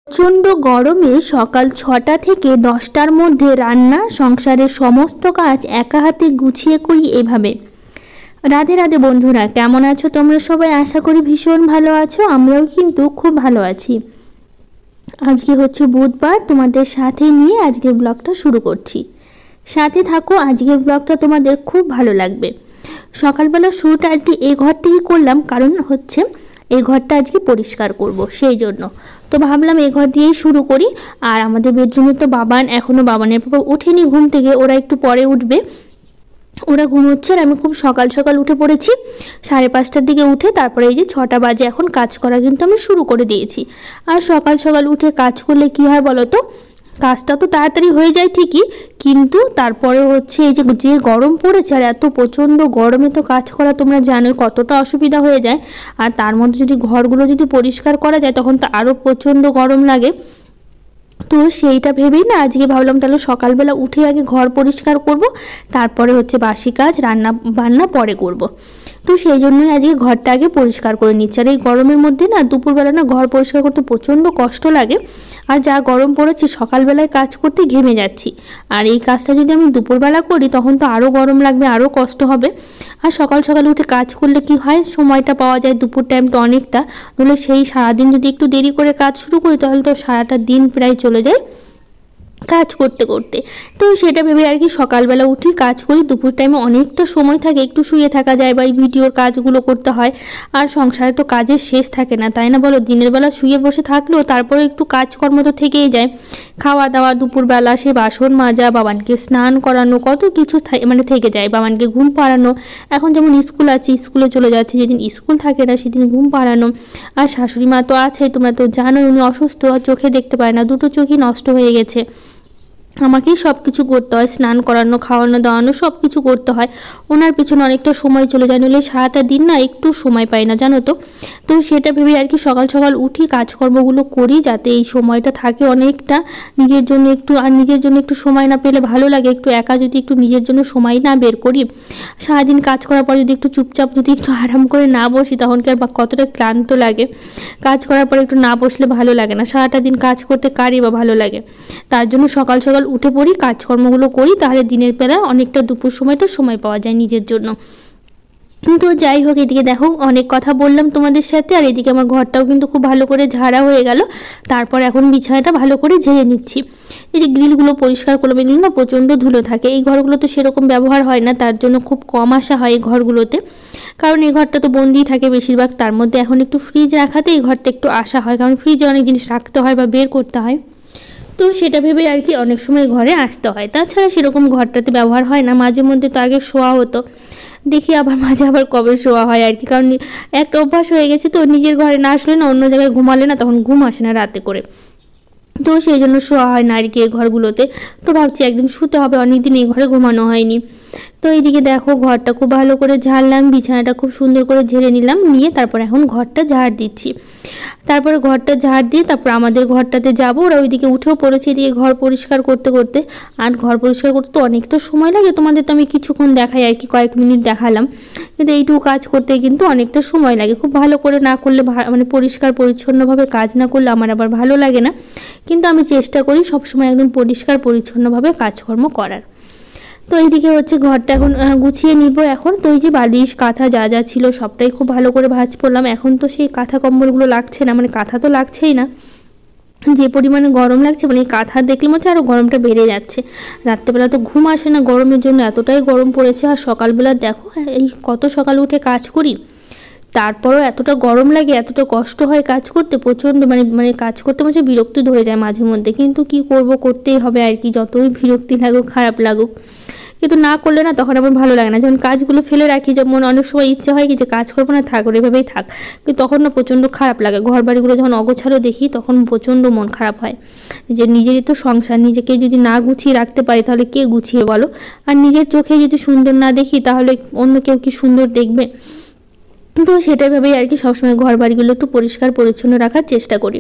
প্রচণ্ড গরমে সকাল ৬টা থেকে ১০টার মধ্যে রান্না সংসারের সমস্ত কাজ একা হাতে গুছিয়ে করি এভাবে। রাধে রাধে বন্ধুরা, কেমন আছো তোমরা সবাই? আশা করি ভীষণ ভালো আছো। আমরাও কিন্তু খুব ভালো আছি। আজকে হচ্ছে বুধবার, তোমাদের সাথে নিয়ে আজকের ব্লগটা শুরু করছি। সাথে থাকো, আজকের ব্লগটা তোমাদের খুব ভালো লাগবে। সকালবেলা শুরুটা আজকে এই ঘর থেকেই করলাম, কারণ হচ্ছে এই ঘরটা আজকে পরিষ্কার করব, সেই জন্য তো ভাবলাম এই ঘর দিয়েই শুরু করি। আর আমাদের বেডরুমে তো বাবানের পাপা ওঠেনি ঘুম থেকে, ওরা একটু পরে উঠবে, ওরা ঘুমোচ্ছে। আর আমি খুব সকাল সকাল উঠে পড়েছি, 5:30টার দিকে উঠে তারপরে এই যে 6টা বাজে এখন কাজ করা কিন্তু আমি শুরু করে দিয়েছি। আর সকাল সকাল উঠে কাজ করলে কি হয় বলো তো, কাজটা তো তাড়াতাড়ি হয়ে যায় ঠিকই, কিন্তু তারপরে হচ্ছে এই যে গরম পড়েছে, আর এত প্রচণ্ড গরমে তো কাজ করা তোমরা জানোই কতটা অসুবিধা হয়ে যায়। আর তার মধ্যে যদি ঘরগুলো যদি পরিষ্কার করা যায় তখন তো আরও প্রচণ্ড গরম লাগে। তো সেইটা ভেবেই না আজকে ভাবলাম তাহলে সকালবেলা উঠে আগে ঘর পরিষ্কার করব, তারপরে হচ্ছে বাসি কাজ রান্না বান্না পরে করব। তো সেই জন্যই আজকে ঘরটা আগে পরিষ্কার করে নিচ্ছি। আর এই গরমের মধ্যে না দুপুরবেলা না ঘর পরিষ্কার করতে প্রচণ্ড কষ্ট লাগে। আর যা গরম পড়েছে সকালবেলায় কাজ করতে ঘেমে যাচ্ছি, আর এই কাজটা যদি আমি দুপুরবেলা করি তখন তো আরও গরম লাগবে, আরও কষ্ট হবে। আর সকাল সকাল উঠে কাজ করলে কি হয়, সময়টা পাওয়া যায়, দুপুর টাইমটা অনেকটা। নইলে সেই সারাদিন যদি একটু দেরি করে কাজ শুরু করি তাহলে তো সারাটা দিন প্রায় চলে যায় কাজ করতে করতে। তো সেটা ভেবে আর কি সকালবেলা উঠি কাজ করি। দুপুর টাইমে অনেকটা সময় থাকে, একটু শুয়ে থাকা যায় বা এই ভিডিওর কাজগুলো করতে হয়। আর সংসারে তো কাজের শেষ থাকে না, তাই না বলো? দিনের বেলা শুয়ে বসে থাকলেও তারপরে একটু কাজকর্ম তো থেকেই যায়, খাওয়া দাওয়া, দুপুরবেলা সে বাসন মাজা, বাবানকে স্নান করানো, কত কিছু থেকে যায়, বাবানকে ঘুম পাড়ানো। এখন যেমন স্কুল আছে, স্কুলে চলে যাচ্ছে, যেদিন স্কুল থাকে না সেদিন ঘুম পাড়ানো। আর শাশুড়ি মা তো আছে, তোমরা তো জানো, উনি অসুস্থ, আর চোখে দেখতে পায় না, দুটো চোখই নষ্ট হয়ে গেছে। আমাকেই সব কিছু করতে হয়, স্নান করানো, খাওয়ানো দাওয়ানো সব কিছু করতে হয়। ওনার পিছনে অনেকটা সময় চলে যায়, নইলে সারাটা দিন না একটু সময় পাই না, জানো তো। তো সেটা ভেবে আর কি সকাল সকাল উঠি, কাজকর্মগুলো করি, যাতে এই সময়টা থাকে অনেকটা নিজের জন্য একটু। আর নিজের জন্য একটু সময় না পেলে ভালো লাগে, একটু একা যদি একটু নিজের জন্য সময় না বের করি, সারাদিন কাজ করার পর যদি একটু চুপচাপ যদি একটু আরাম করে না বসি তখন কি আর কতটা ক্লান্ত লাগে। কাজ করার পর একটু না বসলে ভালো লাগে না, সারাটা দিন কাজ করতে কারই বা ভালো লাগে। তার জন্য সকাল সকাল উঠে পড়ি, কাজকর্মগুলো করি, তাহলে দিনের বেলা অনেকটা দুপুর সময়টা সময় পাওয়া যায় নিজের জন্য। তো যাই হোক, এদিকে দেখো অনেক কথা বললাম তোমাদের সাথে, আর এদিকে আমার ঘরটাও কিন্তু খুব ভালো করে ঝাড়া হয়ে গেল। তারপর এখন বিছানাটা ভালো করে ঝেড়ে নিচ্ছি। এই যে গ্রিলগুলো পরিষ্কার করলাম, এগুলো না প্রচণ্ড ধুলো থাকে, এই ঘরগুলো তো সেরকম ব্যবহার হয় না, তার জন্য খুব কম আসা হয় এই ঘরগুলোতে, কারণ এই ঘরটা তো বন্দিই থাকে বেশিরভাগ। তার মধ্যে এখন একটু ফ্রিজ রাখাতে এই ঘরটা একটু আসা হয়, কারণ ফ্রিজে অনেক জিনিস রাখতে হয় বা বের করতে হয়। তো সেটা ভেবে আর কি অনেক সময় ঘরে আসতে হয়, তাছাড়া সেরকম ঘরটাতে ব্যবহার হয় না। মাঝে মধ্যে তো আগে শোয়া হতো, দেখি আবার মাঝে আবার কবে শোয়া হয় আর কি, কারণ একটা অভ্যাস হয়ে গেছে তো, নিজের ঘরে না আসলে না অন্য জায়গায় ঘুমালে না তখন ঘুম আসে না রাতে করে, তো সেই জন্য শোয়া হয় না আর কি এই ঘরগুলোতে। তো ভাবছি একদিন শুতে হবে, অনেকদিন এই ঘরে ঘুমানো হয়নি। তো এইদিকে দেখো ঘরটা খুব ভালো করে ঝাড়লাম, বিছানাটা খুব সুন্দর করে ঝেড়ে নিলাম, নিয়ে তারপর এখন ঘরটা ঝাড় দিচ্ছি। তারপরে ঘরটা ঝাড় দিয়ে তারপর আমাদের ঘরটাতে যাবো, ওরা ওইদিকে উঠেও পড়েছে এদিকে ঘর পরিষ্কার করতে করতে। আর ঘর পরিষ্কার করতে তো অনেকটা সময় লাগে, তোমাদের তো আমি কিছুক্ষণ দেখাই আর কি, কয়েক মিনিট দেখালাম, কিন্তু এইটুকু কাজ করতে কিন্তু অনেকটা সময় লাগে। খুব ভালো করে না করলে পরিষ্কার পরিচ্ছন্নভাবে কাজ না করলে আমার আবার ভালো লাগে না, কিন্তু আমি চেষ্টা করি সবসময় একদম পরিষ্কার পরিচ্ছন্নভাবে কাজকর্ম করার। তো এইদিকে হচ্ছে ঘরটা এখন গুছিয়ে নিব এখন। তো এই যে বালিশ কাঁথা যা যা ছিল সবটাই খুব ভালো করে ভাঁজ করলাম। এখন তো সেই কাঁথা কম্বলগুলো লাগছে না, কাঁথা তো লাগছেই না, যে পরিমাণে গরম লাগছে, এই কাঁথা দেখলে মধ্যে আরও গরমটা বেড়ে যাচ্ছে। রাত্রেবেলা তো ঘুম আসে না গরমের জন্য, এতটাই গরম পড়েছে। আর সকালবেলা দেখো এই কত সকাল উঠে কাজ করি, তারপরও এতটা গরম লাগে, এতটা কষ্ট হয় কাজ করতে, প্রচণ্ড কাজ করতে মাঝে বিরক্তি ধরে যায় মাঝে মধ্যে, কিন্তু কি করব, করতেই হবে আর কি, যতই বিরক্তি লাগুক খারাপ লাগুক। কিন্তু না করলে না তখন আমার ভালো লাগে না, যখন কাজগুলো ফেলে রাখি, যেমন অনেক সময় ইচ্ছে হয় কি যে কাজ করবো না, থাক এভাবেই থাক, কিন্তু তখন না প্রচণ্ড খারাপ লাগে। ঘর বাড়িগুলো যখন অগোছালো দেখি তখন প্রচণ্ড মন খারাপ হয়, যে নিজেরই তো সংসার, নিজেকে যদি না গুছিয়ে রাখতে পারি তাহলে কে গুছিয়ে বলো। আর নিজের চোখে যদি সুন্দর না দেখি তাহলে অন্য কেউ কি সুন্দর দেখবে? তো সেটাই ভেবেই আর কি সবসময় ঘর বাড়িগুলো একটু পরিষ্কার পরিচ্ছন্ন রাখার চেষ্টা করি।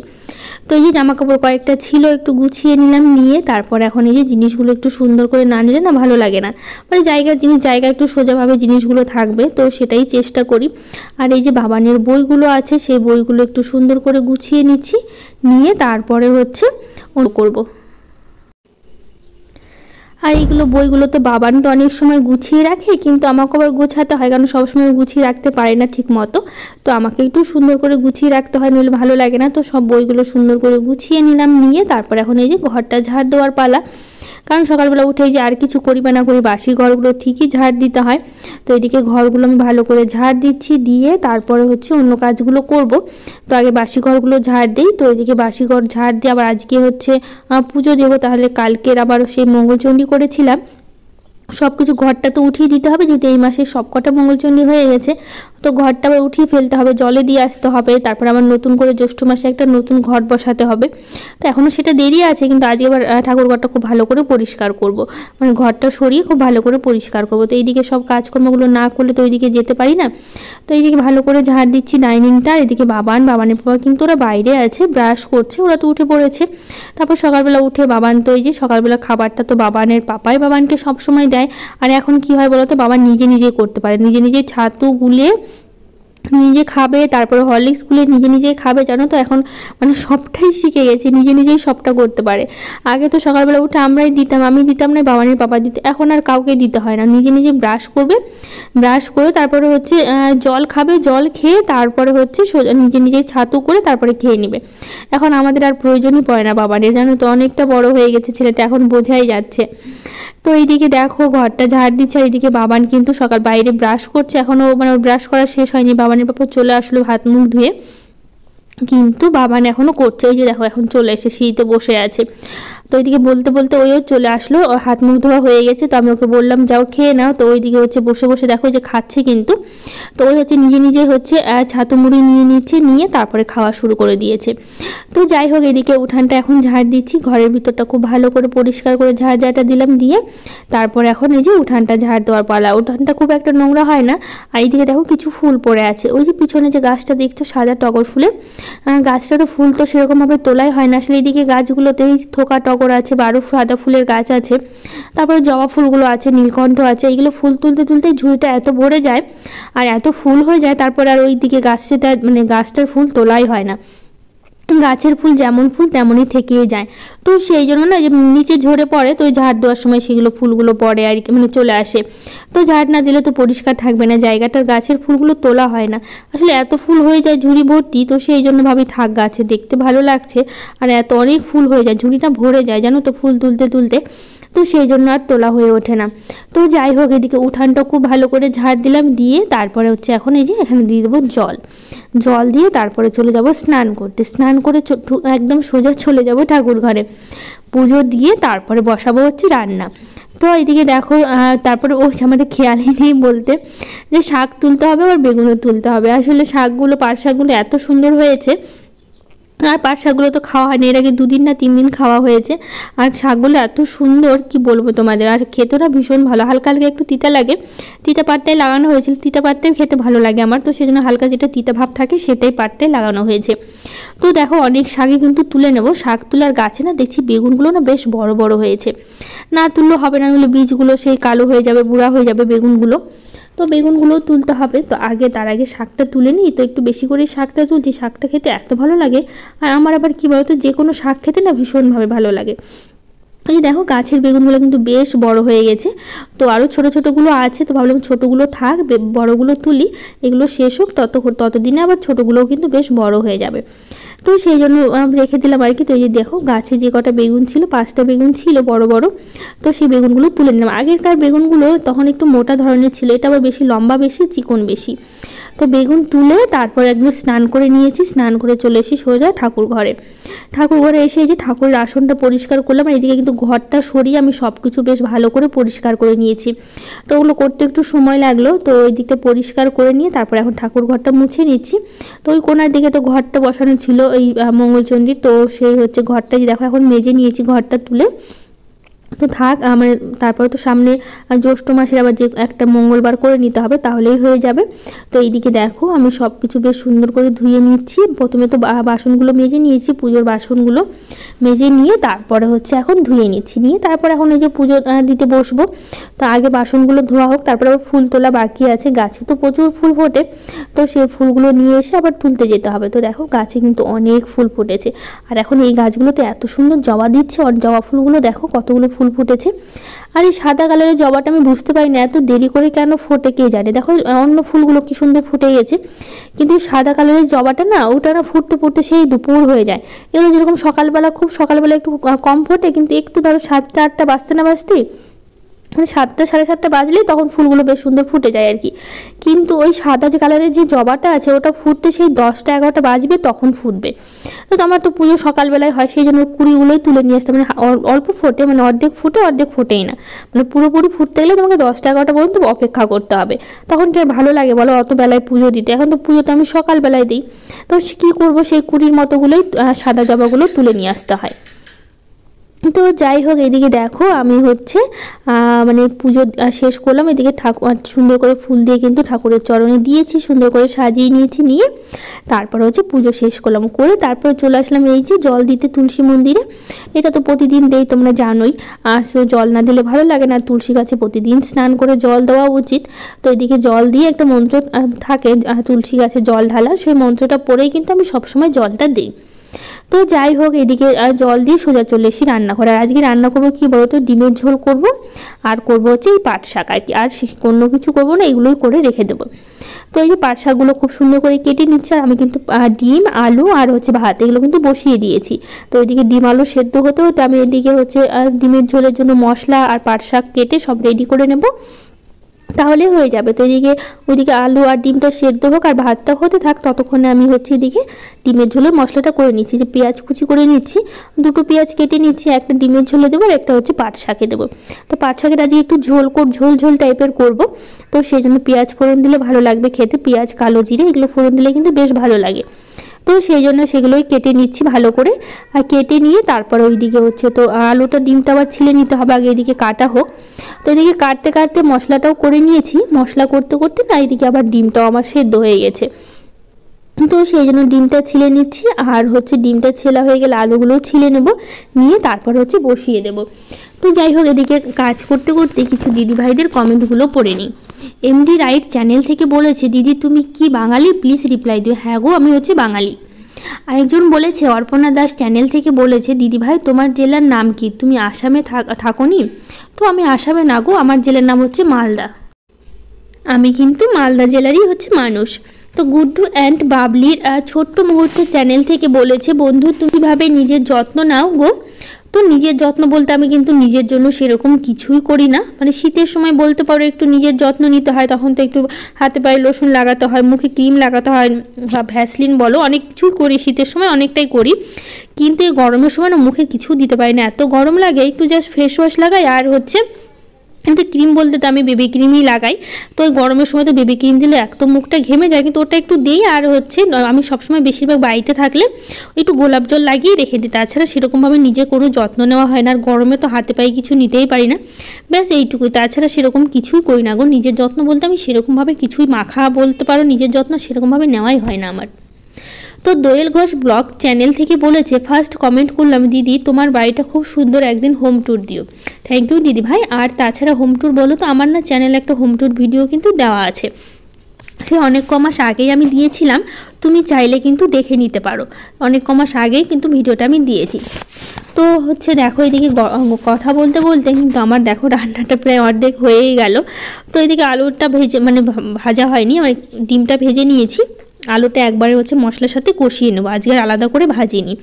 তো এই যে জামা কাপড় কয়েকটা ছিল একটু গুছিয়ে নিলাম, নিয়ে তারপর এখন এই যে জিনিসগুলো একটু সুন্দর করে না নিলে না ভালো লাগে না, মানে জায়গার জিনিস জায়গায় একটু সোজাভাবে জিনিসগুলো থাকবে, তো সেটাই চেষ্টা করি। আর এই যে বাবানের বইগুলো আছে সেই বইগুলো একটু সুন্দর করে গুছিয়ে নিচ্ছি, নিয়ে তারপরে হচ্ছে করব। আর এইগুলো বইগুলো তো বাবান তো অনেক সময় গুছিয়ে রাখে, কিন্তু আমাকে আবার গোছাতে হয়, কারণ সবসময় গুছিয়ে রাখতে পারে না ঠিক মতো, তো আমাকে একটু সুন্দর করে গুছিয়ে রাখতে হয়, নইলে ভালো লাগে না। তো সব বইগুলো সুন্দর করে গুছিয়ে নিলাম, নিয়ে তারপর এখন এই যে ঘরটা ঝাড় দেওয়ার পালা। কারণ সকালবেলা উঠে যে আর কিছু করি বা না করি বাসি ঘরগুলো ঠিকই ঝাড় দিতে হয়। তো এদিকে ঘরগুলো আমি ভালো করে ঝাড় দিচ্ছি, দিয়ে তারপরে হচ্ছে অন্য কাজগুলো করব। তো আগে বাসি ঘরগুলো ঝাড় দিই। তো এদিকে বাসি ঘর ঝাড় দিয়ে আবার আজকে হচ্ছে পুজো দেবো, তাহলে কালকের আবার সেই মঙ্গলচণ্ডী করেছিলাম, সব কিছু ঘরটা তো উঠিয়ে দিতে হবে, যেহেতু এই মাসে সব কটা মঙ্গলচণ্ডী হয়ে গেছে, তো ঘরটা আবার উঠিয়ে ফেলতে হবে, জলে দিয়ে আসতে হবে, তারপর আবার নতুন করে জ্যৈষ্ঠ মাসে একটা নতুন ঘর বসাতে হবে। তো এখনও সেটা দেরি আছে, কিন্তু আজকে আবার ঠাকুর ঘরটা খুব ভালো করে পরিষ্কার করব, মানে ঘরটা সরিয়ে খুব ভালো করে পরিষ্কার করব। তো এইদিকে সব কাজকর্মগুলো না করলে তো ওইদিকে যেতে পারি না। তো এইদিকে ভালো করে ঝাড় দিচ্ছি ডাইনিংটা। এদিকে বাবানের বাবা কিন্তু ওরা বাইরে আছে, ব্রাশ করছে, ওরা তো উঠে পড়েছে। তারপর সকালবেলা উঠে বাবান তো এই যে সকালবেলা খাবারটা তো বাবানের পাপাই বাবানকে সবসময় দেয়। আর এখন কি হয় বলো তো, বাবা নিজে নিজেই করতে পারে, নিজে নিজে ছাতু গুলে নিজে খাবে, তারপরে হরলিক্স গুলে নিজে নিজেই খাবে, জানো তো এখন মানে সবটাই শিখে গেছে, নিজে নিজেই সবটা করতে পারে। আগে তো সকালবেলা উঠে আমরাই দিতাম, আমি দিতাম না, বাবানের পাপা দিতে, এখন আর কাউকে দিতে হয় না, নিজে নিজে ব্রাশ করবে, ব্রাশ করে তারপরে হচ্ছে জল খাবে, জল খেয়ে তারপরে হচ্ছে নিজে নিজেই ছাতু করে তারপরে খেয়ে নেবে। এখন আমাদের আর প্রয়োজনই পড়ে না বাবানের, জানো তো অনেকটা বড় হয়ে গেছে ছেলেটা, এখন বোঝাই যাচ্ছে। তো এইদিকে দেখো ঘরটা ঝাড় দিচ্ছে, আর এইদিকে বাবান কিন্তু সকাল বাইরে ব্রাশ করছে, এখনও মানে ব্রাশ করা শেষ হয়নি, বাবানের পাপা চলে আসলো হাত মুখ ধুয়ে, কিন্তু বাবান এখনও করছে। ওই যে দেখো এখন চলে এসে সিঁড়িতে বসে আছে। তো ওইদিকে বলতে বলতে ওইও চলে আসলো, ওর হাত মুখ ধোয়া হয়ে গেছে, তো আমি ওকে বললাম যাও খেয়ে নাও। তো ওইদিকে হচ্ছে বসে বসে দেখো যে খাচ্ছে, কিন্তু তো ওই হচ্ছে নিজে নিজে হচ্ছে ছাতু মুড়ি নিয়ে নিচ্ছে, নিয়ে তারপরে খাওয়া শুরু করে দিয়েছে। তো যাই হোক, এদিকে উঠানটা এখন ঝাড় দিচ্ছি, ঘরের ভিতরটা খুব ভালো করে পরিষ্কার করে ঝাড়টা দিলাম, দিয়ে তারপর এখন এই যে উঠানটা ঝাড় দেওয়ার পালা। উঠানটা খুব একটা নোংরা হয় না। আর এইদিকে দেখো কিছু ফুল পড়ে আছে, ওই যে পিছনে যে গাছটা দেখছো সাদা টগর ফুলের, গাছটা তো ফুল তো সেরকমভাবে তোলাই হয় না আসলে, এইদিকে গাছগুলোতেই থোকা টগর আছে বা আরও সাদা ফুলের গাছ আছে, তারপরে জবা ফুলগুলো আছে, নীলকণ্ঠ আছে, এইগুলো ফুল তুলতে তুলতে ঝুড়িটা এত ভরে যায় আর এত ফুল হয়ে যায়, তারপর আর ওই দিকে গাছটা মানে গাছটার ফুল তোলাই হয় না, গাছের ফুল যেমন ফুল তেমনই থেকে যায়। তো সেই জন্য না যে নিচে ঝরে পড়ে, তো ওই ঝাড় দেওয়ার সময় সেগুলো ফুলগুলো পড়ে আর কি, মানে চলে আসে। তো ঝাড় না দিলে তো পরিষ্কার থাকবে না জায়গাটার, গাছের ফুলগুলো তোলা হয় না আসলে, এত ফুল হয়ে যায় ঝুড়ি ভর্তি, তো সেই জন্য ভাবি থাক গাছে দেখতে ভালো লাগছে, আর এত অনেক ফুল হয়ে যায় ঝুড়িটা ভরে যায় জানো তো ফুল তুলতে তুলতে, তো সেই জন্য আর তোলা হয়ে ওঠে না। তো যাই হোক, এদিকে উঠানটা খুব ভালো করে ঝাড় দিলাম, দিয়ে তারপরে হচ্ছে এখন এই যে এখানে দিয়ে দেবো জল, জল দিয়ে তারপরে চলে যাব স্নান করতে, স্নান করে একদম সোজা চলে যাব ঠাকুর ঘরে, পুজো দিয়ে তারপরে বসাবো হচ্ছে রান্না। তো এদিকে দেখো তারপরে ও আমাদের খেয়ালই নেই বলতে, যে শাক তুলতে হবে আর বেগুনও তুলতে হবে। আসলে শাকগুলো পাট শাকগুলো এত সুন্দর হয়েছে, আর পাট শাকগুলো তো খাওয়া হয়নি, এর আগে 2 দিন না 3 দিন খাওয়া হয়েছে, আর শাকগুলো এত সুন্দর কি বলবো তোমাদের, আর খেতেটা ভীষণ ভালো, হালকা হালকা একটু তিতা লাগে, তিতা পাটটাই লাগানো হয়েছিল, তিতা পাটটাই খেতে ভালো লাগে আমার, তো সেজন্য হালকা যেটা তিতা ভাব থাকে সেটাই পাটটাই লাগানো হয়েছে। তো দেখো অনেক শাকই কিন্তু তুলে নেব, শাক তোলার গাছে না দেখছি বেগুনগুলো না বেশ বড় বড় হয়েছে, না তুললেও হবে না, হলে বীজগুলো সেই কালো হয়ে যাবে, বুড়া হয়ে যাবে বেগুনগুলো, তো বেগুনগুলোও তুলতে হবে। তো তার আগে শাকটা তুলে নিই, তো একটু বেশি করে শাকটা তুলছি, শাকটা খেতে এত ভালো লাগে, আর আমার আবার কী বলতো যে কোনো শাক খেতে না ভীষণভাবে ভালো লাগে। এই দেখো গাছের বেগুনগুলো কিন্তু বেশ বড় হয়ে গেছে, তো আরও ছোটো ছোটোগুলো আছে, তো ভাবলাম ছোটোগুলো থাক, বড়গুলো তুলি, এগুলো শেষ হোক, ততদিনে আবার ছোটোগুলোও কিন্তু বেশ বড় হয়ে যাবে, তো সেই জন্য রেখে দিলাম আর কি। তো এই যে দেখো গাছে যে কটা বেগুন ছিল, 5টা বেগুন ছিল বড় বড়, তো সেই বেগুনগুলো তুলে নিলাম। আগেরকার বেগুনগুলো তখন একটু মোটা ধরনের ছিল, এটা আবার বেশি লম্বা বেশি চিকন বেশি। তো বেগুন তুলে তারপর একদম স্নান করে নিয়েছি, স্নান করে চলে এসেছি সোজা ঠাকুর ঘরে। ঠাকুর ঘরে এসে যে ঠাকুরের আসনটা পরিষ্কার করলাম, আর এদিকে কিন্তু ঘরটা সরিয়ে আমি সব কিছু বেশ ভালো করে পরিষ্কার করে নিয়েছি, তো ওগুলো করতে একটু সময় লাগলো, তো ওই দিকটা পরিষ্কার করে নিয়ে তারপর এখন ঠাকুর ঘরটা মুছে নিচ্ছি। তো ওই কোনার দিকে তো ঘরটা বসানো ছিল এই মঙ্গলচণ্ডীর, তো সেই হচ্ছে ঘরটা দেখো এখন মেজে নিয়েছি, ঘরটা তুলে তো থাক মানে তারপরে তো সামনে জ্যৈষ্ঠ মাসের আবার যে একটা মঙ্গলবার করে নিতে হবে, তাহলেই হয়ে যাবে। তো এইদিকে দেখো আমি সব কিছু বেশ সুন্দর করে ধুয়ে নিচ্ছি। প্রথমে তো বাসনগুলো মেজে নিয়েছি, পুজোর বাসনগুলো মেজে নিয়ে তারপরে হচ্ছে এখন ধুয়ে নিচ্ছি, নিয়ে তারপর এখন এই যে পুজো দিতে বসবো। তো আগে বাসনগুলো ধোয়া হোক, তারপরে আবার ফুল তোলা বাকি আছে। গাছে তো প্রচুর ফুল ফোটে, তো সেই ফুলগুলো নিয়ে এসে আবার তুলতে যেতে হবে। তো দেখো গাছে কিন্তু অনেক ফুল ফুটেছে, আর এখন এই গাছগুলোতে এত সুন্দর জবা দিচ্ছে। আর জবা ফুলগুলো দেখো কতগুলো ফুল ফুটেছে। আর এই সাদা কালারের জবাটা আমি বুঝতে পারি না এত দেরি করে কেন ফোটে, কে জানে। দেখো অন্য ফুলগুলো কি সুন্দর ফুটে গেছে, কিন্তু সাদা কালারের জবাটা না, ওটা না ফুটতে ফুটতে সেই দুপুর হয়ে যায়। এগুলো যেরকম সকালবেলা, খুব সকালবেলা একটু কম ফোটে, কিন্তু একটু ধরো 7টা 8টা বাজতে না বাজতেই, মানে 7টা 7:30 বাজলেই তখন ফুলগুলো বেশ সুন্দর ফুটে যায় আর কি। কিন্তু ওই সাদা যে কালারের যে জবাটা আছে ওটা ফুটতে সেই 10টা 11টা বাজবে তখন ফুটবে। তো আমার তো পুজো সকালবেলায় হয়, সেই জন্য কুড়িগুলোই তুলে নিয়ে আসতে, মানে অল্প ফোটে, মানে অর্ধেক ফুটে অর্ধেক ফোটেই না, মানে পুরোপুরি ফুটতে গেলে তোমাকে 10টা 11টা পর্যন্ত অপেক্ষা করতে হবে। তখন কি ভালো লাগে বলো অত বেলায় পুজো দিতে? এখন তো পুজো তো আমি সকালবেলায় দিই। তো কী করবো, সেই কুড়ির মতোগুলোই সাদা জবাগুলো তুলে নিয়ে আসতে হয়। তো যাই হোক, এদিকে দেখো আমি হচ্ছে মানে পুজো শেষ করলাম। এদিকে ঠাকুর সুন্দর করে ফুল দিয়ে কিন্তু ঠাকুরের চরণে দিয়েছি, সুন্দর করে সাজিয়ে নিয়েছি, নিয়ে তারপর হচ্ছে পুজো শেষ করলাম, করে তারপরে চলে আসলাম এই যে জল দিতে তুলসী মন্দিরে। এটা তো প্রতিদিন দেই, তোমরা জানোই। আর জল না দিলে ভালো লাগে না, তুলসী গাছে প্রতিদিন স্নান করে জল দেওয়া উচিত। তো এদিকে জল দিয়ে একটা মন্ত্র থাকে তুলসী গাছে জল ঢালা, সেই মন্ত্রটা পড়েই কিন্তু আমি সবসময় জলটা দিই। তো যাই হোক, এদিকে জল দিয়ে সোজা চলে এসি রান্নাঘরে। আর আজকে রান্না করবো কি বলো তো, ডিমের ঝোল করব, আর করবো হচ্ছে এই পাট শাক আর কি। আর অন্য কিছু করবো না, এগুলোই করে রেখে দেবো। তো এই যে পাট শাকগুলো খুব সুন্দর করে কেটে নিচ্ছে। আর আমি কিন্তু ডিম আলু আর হচ্ছে ভাত এগুলো কিন্তু বসিয়ে দিয়েছি। তো এদিকে ডিম আলু সেদ্ধ হতে হতে আমি এদিকে হচ্ছে ডিমের ঝোলের জন্য মশলা আর পাট শাক কেটে সব রেডি করে নেব, তাহলে হয়ে যাবে। তো এদিকে ওইদিকে আলু আর ডিমটা সেদ্ধ হোক আর ভাতটা হতে থাক, ততক্ষণে আমি হচ্ছে এদিকে ডিমের ঝোলের মশলাটা করে নিচ্ছি। যে পেঁয়াজ কুচি করে নিচ্ছি, 2টো পেঁয়াজ কেটে নিচ্ছি, একটা ডিমের ঝোলে দেবো আর একটা হচ্ছে পাট শাকে দেবো। তো পাট শাকের আজকে একটু ঝোল ঝোল টাইপের করব, তো সেই জন্য পেঁয়াজ ফোড়ন দিলে ভালো লাগবে খেতে। পেঁয়াজ কালো জিরে এগুলো ফোড়ন দিলে কিন্তু বেশ ভালো লাগে। তো সেই জন্য সেগুলোই কেটে নিচ্ছি ভালো করে। আর কেটে নিয়ে তারপর ওইদিকে হচ্ছে তো আলুটা ডিমটা আবার ছিলে নিতে হবে আগে, এদিকে কাটা হোক। তো এদিকে কাটতে কাটতে মশলাটাও করে নিয়েছি, মশলা করতে করতে না এদিকে আবার ডিমটাও আমার সেদ্ধ হয়ে গেছে। তো সেই জন্য ডিমটা ছিলে নিচ্ছি, আর হচ্ছে ডিমটা ছেলা হয়ে গেলে আলুগুলোও ছিলে নেব, নিয়ে তারপর হচ্ছে বসিয়ে দেব। তো যাই হোক, এদিকে কাজ করতে করতে কিছু দিদিভাইদের কমেন্টগুলো পড়ে নিই। এমডি রাইট চ্যানেল থেকে বলেছে, দিদি তুমি কি বাঙালি? প্লিজ রিপ্লাই দিও। হ্যাঁ গো, আমি হচ্ছে বাঙালি। আরেকজন বলেছে, অর্পণা দাস চ্যানেল থেকে বলেছে, দিদিভাই তোমার জেলার নাম কি? তুমি আসামে থাকোনি? তো আমি আসামে না গো, আমার জেলার নাম হচ্ছে মালদা। আমি কিন্তু মালদা জেলারই হচ্ছে মানুষ। তো গুড্ডু অ্যান্ড বাবলির ছোট্ট মুহূর্ত চ্যানেল থেকে বলেছে, বন্ধু তুমি কীভাবে নিজের যত্ন নাও গো? তো নিজের যত্ন বলতে আমি কিন্তু নিজের জন্য সেরকম কিছুই করি না। মানে শীতের সময় বলতে পারো একটু নিজের যত্ন নিতে হয়, তখন তো একটু হাতে পায়ে লোশন লাগাতে হয়, মুখে ক্রিম লাগাতে হয়, বা ভ্যাসলিন বলো, অনেক কিছুই করি। শীতের সময় অনেকটাই করি, কিন্তু এই গরমের সময় না মুখে কিছু দিতে পারি না, এত গরম লাগে। একটু জাস্ট ফেস ওয়াশ লাগাই, আর হচ্ছে কিন্তু ক্রিম বলতে তো আমি বেবি ক্রিমই লাগাই। তো ওই গরমের সময় তো বেবি ক্রিম দিলে এক তো মুখটা ঘেমে যায়, কিন্তু ওটা একটু দিই। আর হচ্ছে আমি সবসময় বেশিরভাগ বাড়িতে থাকলে একটু গোলাপ জল লাগিয়ে রেখে দিই। তাছাড়া সেরকমভাবে নিজে কোনো যত্ন নেওয়া হয় না, আর গরমে তো হাতে পায়ে কিছু নিতেই পারি না, ব্যাস এইটুকুই। তাছাড়া সেরকম কিছুই করি না গো। নিজের যত্ন বলতে আমি সেরকমভাবে কিছুই মাখা বলতে পারো, নিজের যত্ন সেরকমভাবে নেওয়াই হয় না আমার। তো দোয়েল ঘোষ ব্লগ চ্যানেল থেকে বলেছে, ফার্স্ট কমেন্ট করলাম, দিদি তোমার বাড়িটা খুব সুন্দর, একদিন হোম ট্যুর দিও। থ্যাংক ইউ দিদি ভাই। আর তাছাড়া হোম ট্যুর বলো তো, আমার না চ্যানেলে একটা হোম ট্যুর ভিডিও কিন্তু দেওয়া আছে, সে অনেক কমাস আগেই আমি দিয়েছিলাম, তুমি চাইলে কিন্তু দেখে নিতে পারো। অনেক কমাস আগেই কিন্তু ভিডিওটা আমি দিয়েছি। তো হচ্ছে দেখো, এদিকে কথা বলতে বলতে কিন্তু আমার দেখো রান্নাটা প্রায় অর্ধেক হয়েই গেল। তো এদিকে আলুটা ভেজে মানে ভাজা হয়নি, আমি ডিমটা ভেজে নিয়েছি, আলুটা একবারে হচ্ছে মশলার সাথে কষিয়ে নেবো, আজকে আলাদা করে ভাজিনি।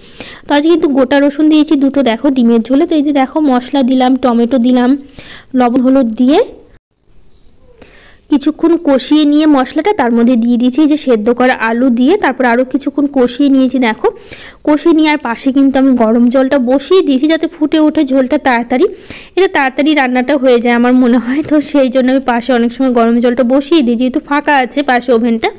তো আজকে কিন্তু গোটা রসুন দিয়েছি 2টো দেখো ডিমের ঝোলে। তো এই যে দেখো মশলা দিলাম, টমেটো দিলাম, লবণ হলুদ দিয়ে কিছুক্ষণ কষিয়ে নিয়ে মশলাটা তার মধ্যে দিয়ে দিয়েছি যে সেদ্ধ করা আলু দিয়ে, তারপর আরও কিছুক্ষণ কষিয়ে নিয়েছি। দেখো কষিয়ে নিয়ে আর পাশে কিন্তু আমি গরম জলটা বসিয়ে দিয়েছি যাতে ফুটে ওঠে ঝোলটা তাড়াতাড়ি, এটা তাড়াতাড়ি রান্নাটা হয়ে যায় আমার মনে হয়। তো সেই জন্য আমি পাশে অনেক সময় গরম জলটা বসিয়ে দিই, যেহেতু ফাঁকা আছে পাশে ওভেনটা,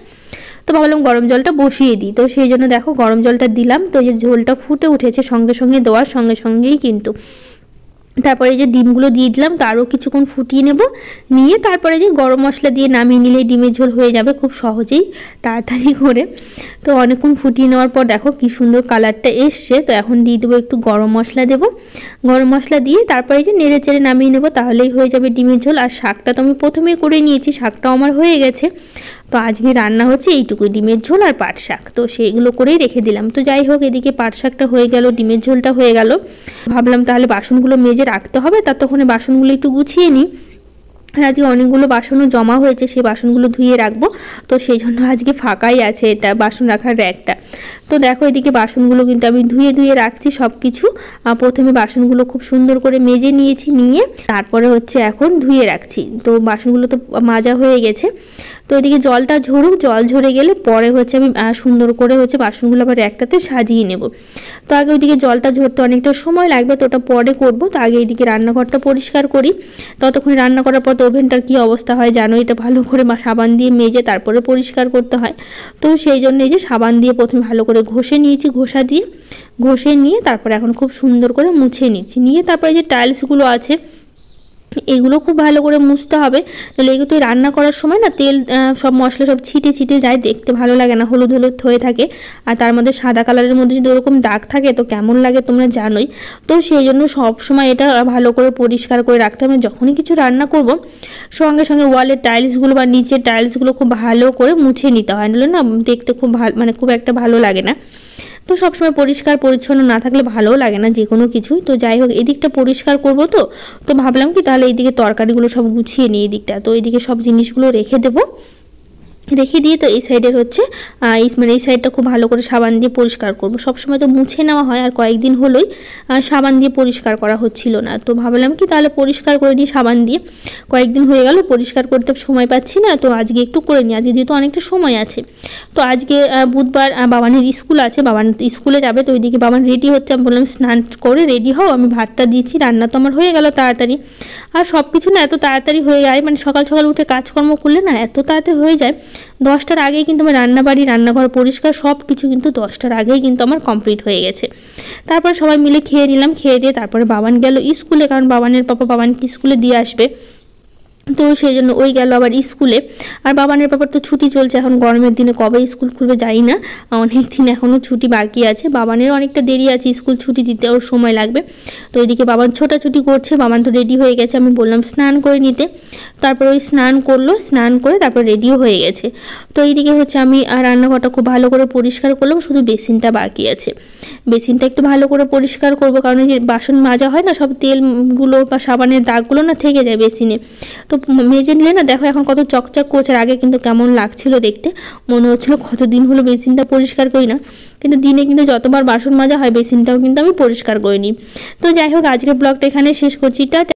তো ভাবলাম গরম জলটা বসিয়ে দিই। তো সেই জন্য দেখো গরম জলটা দিলাম। তো এই যে ঝোলটা ফুটে উঠেছে সঙ্গে সঙ্গে দেওয়ার সঙ্গে সঙ্গেই কিন্তু তারপরে এই যে ডিমগুলো দিয়ে দিলাম, তো আরও কিছুক্ষণ ফুটিয়ে নেব, নিয়ে তারপরে যে গরম মশলা দিয়ে নামিয়ে নিলেই ডিমের ঝোল হয়ে যাবে খুব সহজেই তাড়াতাড়ি করে। তো অনেকক্ষণ ফুটিয়ে নেওয়ার পর দেখো কি সুন্দর কালারটা এসছে। তো এখন দিয়ে দেবো একটু গরম মশলা, দেবো গরম মশলা দিয়ে তারপরে যে নেড়ে চেড়ে নামিয়ে নেবো, তাহলেই হয়ে যাবে ডিমের ঝোল। আর শাকটা তো আমি প্রথমেই করে নিয়েছি, শাকটাও আমার হয়ে গেছে। তো আজকে রান্না হচ্ছে এইটুকুই, ডিমের ঝোল আর পাট শাক, তো সেইগুলো করেই রেখে দিলাম। তো যাই হোক, এদিকে পাট শাকটা হয়ে গেল, ডিমের ঝোলটা হয়ে গেল। ভাবলাম তাহলে বাসনগুলো মেজে রাখতে হবে, ততক্ষণে বাসনগুলো একটু গুছিয়ে নিই। আজকে অনেকগুলো বাসনও জমা হয়েছে, সেই বাসনগুলো ধুয়ে রাখবো, তো সেই জন্য আজকে ফাঁকাই আছে এটা বাসন রাখার র্যাকটা। তো দেখো এদিকে বাসনগুলো কিন্তু আমি ধুয়ে ধুয়ে রাখছি সব কিছু। প্রথমে বাসনগুলো খুব সুন্দর করে মেজে নিয়েছি, নিয়ে তারপরে হচ্ছে এখন ধুয়ে রাখছি। তো বাসনগুলো তো মাজা হয়ে গেছে, তো এদিকে জলটা ঝরুক, জল ঝরে গেলে পরে হচ্ছে আমি সুন্দর করে হচ্ছে বাসনগুলো আবার একটাতে সাজিয়ে নেব। তো আগে ওইদিকে জলটা ঝরতে অনেকটা সময় লাগবে, তো ওটা পরে করব। তো আগে এইদিকে রান্নাঘরটা পরিষ্কার করি। ততক্ষণ রান্না করার পর তো ওভেনটার কী অবস্থা হয় জানো, এটা ভালো করে সাবান দিয়ে মেজে তারপরে পরিষ্কার করতে হয়। তো সেই জন্য এই যে সাবান দিয়ে প্রথমে ভালো করে ঘষে নিয়েছি, ঘষা দিয়ে ঘষে নিয়ে তারপরে এখন খুব সুন্দর করে মুছে নিচ্ছি, নিয়ে তারপরে যে টাইলসগুলো আছে এগুলো খুব ভালো করে মুছতে হবে, তাহলে এগুলো তো রান্না করার সময় না তেল সব মশলা সব ছিটে ছিটে যায়, দেখতে ভালো লাগে না, হলুদ হলুদ হয়ে থাকে। আর তার মধ্যে সাদা কালারের মধ্যে যদি ওরকম দাগ থাকে তো কেমন লাগে তোমরা জানোই। তো সেই জন্য সব সময় এটা ভালো করে পরিষ্কার করে রাখতে হবে। যখনই কিছু রান্না করব সঙ্গে সঙ্গে ওয়ালের টাইলসগুলো বা নিচের টাইলসগুলো খুব ভালো করে মুছে নিতে হয়, নাহলে না দেখতে খুব ভালো মানে খুব একটা ভালো লাগে না। তো সবসময় পরিষ্কার পরিচ্ছন্ন না থাকলে ভালোও লাগে না যে কোনো কিছুই। তো যাই হোক, এদিকটা পরিষ্কার করব, তো ভাবলাম কি তাহলে এইদিকে তরকারিগুলো সব গুছিয়ে নিই এদিকটা। তো এইদিকে সব জিনিসগুলো রেখে দেবো, রেখে দিয়ে তো এই সাইডের হচ্ছে মানে এই সাইডটা খুব ভালো করে সাবান দিয়ে পরিষ্কার করব। সবসময় তো মুছে নেওয়া হয়, আর কয়েকদিন হলোই সাবান দিয়ে পরিষ্কার করা হচ্ছিল না। তো ভাবলাম কি তাহলে পরিষ্কার করে নিই সাবান দিয়ে, কয়েকদিন হয়ে গেল পরিষ্কার করতে সময় পাচ্ছি না, তো আজকে একটু করে নিই, আজকে যেহেতু অনেকটা সময় আছে। তো আজকে বুধবার বাবানের স্কুল আছে, বাবান স্কুলে যাবে, তো ওইদিকে বাবান রেডি হচ্ছে। আমি বললাম স্নান করে রেডি হও, আমি ভাতটা দিচ্ছি, রান্না তো আমার হয়ে গেল তাড়াতাড়ি। আর সব কিছু না এত তাড়াতাড়ি হয়ে যায়, মানে সকাল সকাল উঠে কাজকর্ম করলে না এত তাড়াতাড়ি হয়ে যায়। 10টার আগেই কিন্তু আমার রান্নাবাড়ি রান্নাঘর পরিষ্কার সব কিছু কিন্তু 10টার আগেই কিন্তু আমার কমপ্লিট হয়ে গেছে। তারপর সবাই মিলে খেয়ে নিলাম, খেয়ে দিয়ে তারপরে বাবান গেল স্কুলে, কারণ বাবানের পাপা বাবানকে স্কুলে দিয়ে আসবে। তো সেই জন্য ওই গেল আবার স্কুলে। আর বাবানের পাপার তো ছুটি চলছে এখন, গরমের দিনে কবে স্কুল খুলবে জানি না, অনেক দিন এখনও ছুটি বাকি আছে। বাবানের অনেকটা দেরি আছে, স্কুল ছুটি দিতে ওর সময় লাগবে। তো এদিকে বাবান ছোটাছুটি করছে, বাবান তো রেডি হয়ে গেছে, আমি বললাম স্নান করে নিতে। তারপর ওই স্নান করলো, স্নান করে তারপর রেডিও হয়ে গেছে। তো এইদিকে হচ্ছে আমি রান্নাঘরটা খুব ভালো করে পরিষ্কার করলাম, শুধু বেসিনটা বাকি আছে। বেসিনটা একটু ভালো করে পরিষ্কার করব, কারণ এই যে বাসন মাজা হয় না সব তেলগুলো বা সাবানের দাগগুলো না থেকে যায় বেসিনে। তো মেজে নিলে না দেখো এখন কত চকচক করছে, আর আগে কিন্তু কেমন লাগছিল দেখতে, মনে হচ্ছিলো কতদিন হলো বেসিনটা পরিষ্কার করি না। কিন্তু দিনে কিন্তু যতবার বাসন মাজা হয় বেসিনটাও কিন্তু আমি পরিষ্কার করে নিই। তো যাই হোক, আজকের ব্লগটা এখানে শেষ করছি।